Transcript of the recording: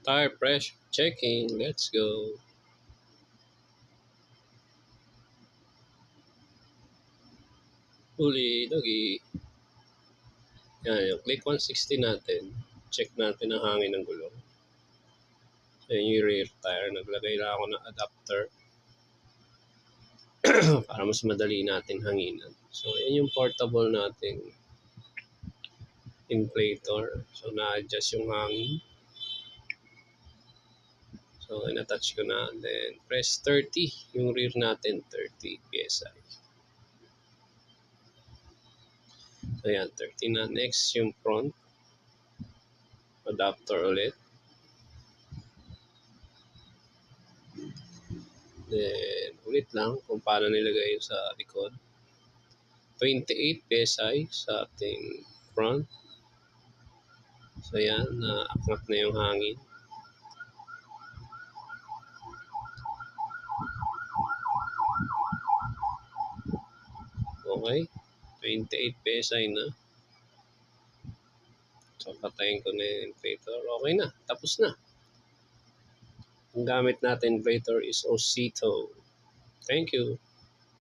Tire pressure checking. Let's go. Huli, doggy. Yan, yung click 160 natin. Check natin ang hangin ng gulong. So, yun yung rear tire. Naglagay lang ako ng adapter para mas madali natin hanginan. So, yan yung portable nating inflator. So, na-adjust yung hangin. So, in-attach ko na. Then, press 30. Yung rear natin, 30 PSI. So, yan, 30 na. Next, yung front. Adapter ulit. Then, ulit lang kung paano nilagay yung sa likod. 28 PSI sa ating front. So, yan, na-akmat na yung hangin. Okay, 28 PSI na. So, patayin ko na yung inflator. Okay na, tapos na. Ang gamit natin inflator is Osito. Thank you.